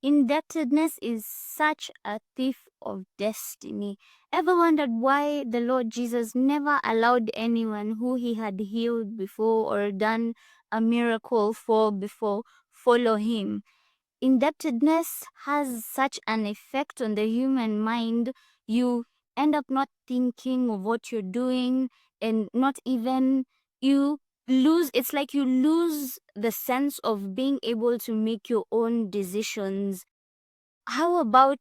Indebtedness is such a thief of destiny. Ever wondered why the Lord Jesus never allowed anyone who he had healed before or done a miracle for before follow him? Indebtedness has such an effect on the human mind. You end up not thinking of what you're doing, and not even you lose it's like you lose the sense of being able to make your own decisions. How about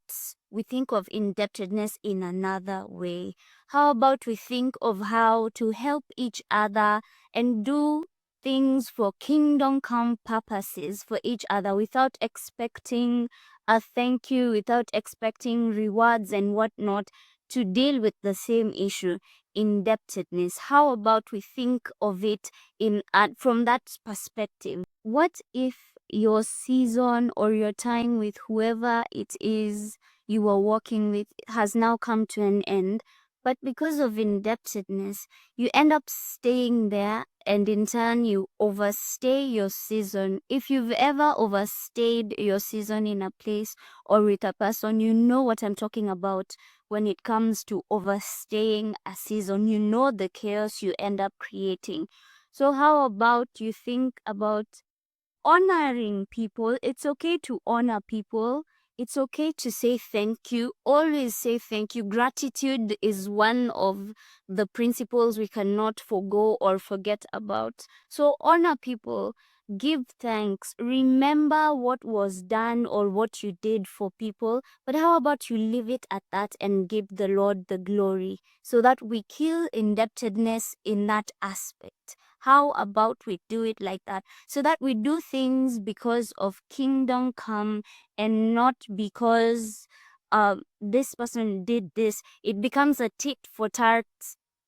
we think of indebtedness in another way? How about we think of how to help each other and do things for kingdom come purposes for each other without expecting a thank you, without expecting rewards and whatnot, to deal with the same issue, indebtedness? How about we think of it from that perspective? What if your season or your time with whoever it is you were working with has now come to an end, but because of indebtedness, you end up staying there, and in turn, you overstay your season? If you've ever overstayed your season in a place or with a person, you know what I'm talking about when it comes to overstaying a season. You know the chaos you end up creating. So, how about you think about honoring people? It's okay to honor people. It's okay to say thank you. Always say thank you. Gratitude is one of the principles we cannot forgo or forget about. So honor people, give thanks, remember what was done or what you did for people. But how about you leave it at that and give the Lord the glory, so that we kill indebtedness in that aspect? How about we do it like that, so that we do things because of kingdom come and not because this person did this? It becomes a tit for tat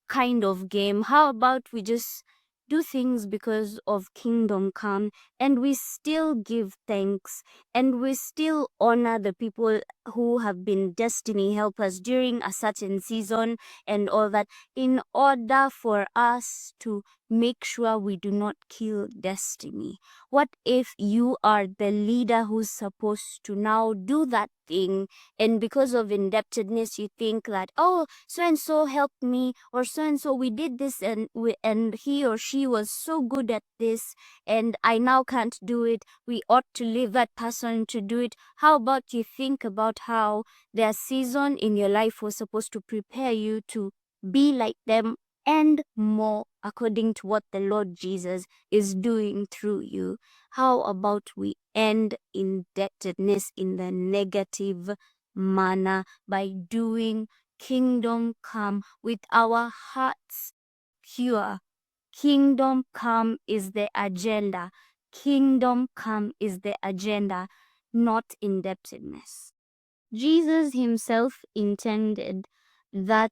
kind of game. How about we just do things because of kingdom come, and we still give thanks, and we still honor the people who have been destiny helpers during a certain season and all that, in order for us to make sure we do not kill destiny? What if you are the leader who's supposed to now do that thing, and because of indebtedness you think that, oh, so and so helped me, or so and so we did this, and he or she was so good at this, and I now can't do it. We ought to leave that person to do it. How about you think about how their season in your life was supposed to prepare you to be like them and more, according to what the Lord Jesus is doing through you? How about we end indebtedness in the negative manner by doing kingdom come with our hearts pure? Kingdom come is the agenda. Kingdom come is the agenda, not indebtedness. Jesus himself intended that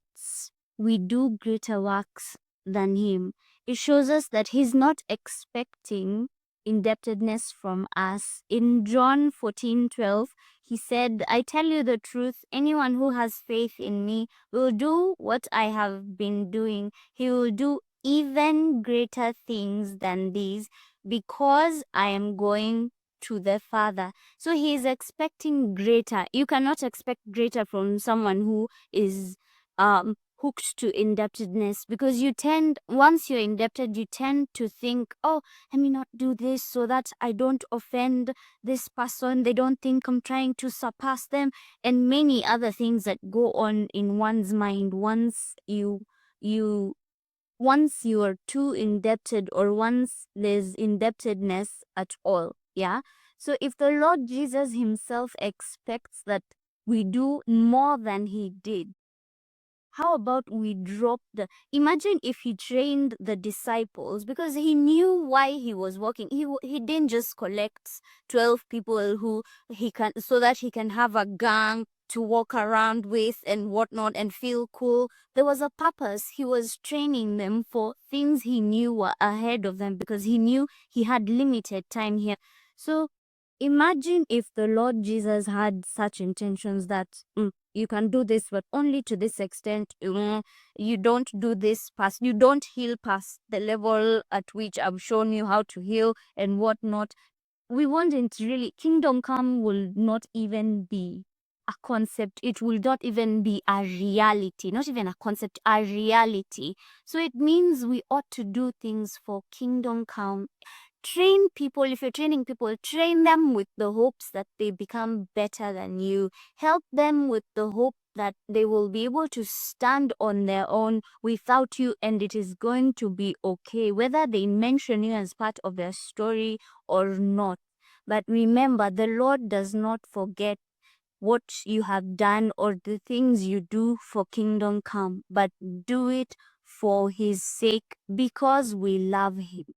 we do greater works than him. It shows us that he's not expecting indebtedness from us. In John 14:12, he said, I tell you the truth, anyone who has faith in me will do what I have been doing. He will do even greater things than these, because I am going to the Father. So he is expecting greater. You cannot expect greater from someone who is hooked to indebtedness, because once you're indebted, you tend to think, oh, let me not do this so that I don't offend this person. They don't think I'm trying to surpass them, and many other things that go on in one's mind once you are too indebted, or once there's indebtedness at all. Yeah. So if the Lord Jesus himself expects that we do more than he did, how about we imagine if he trained the disciples, because he knew why he was working. He didn't just collect 12 people so that he can have a gang to walk around with and whatnot and feel cool. There was a purpose. He was training them for things he knew were ahead of them, because he knew he had limited time here. So imagine if the Lord Jesus had such intentions that you can do this, but only to this extent. You don't do this past, you don't heal past the level at which I've shown you how to heal and whatnot. we wouldn't really, kingdom come will not even be a concept. It will not even be a reality, not even a concept, a reality. So it means we ought to do things for kingdom come. Train people. If you're training people, train them with the hopes that they become better than you. Help them with the hope that they will be able to stand on their own without you, and it is going to be okay, whether they mention you as part of their story or not. But remember, the Lord does not forget what you have done or the things you do for kingdom come, but do it for his sake, because we love him.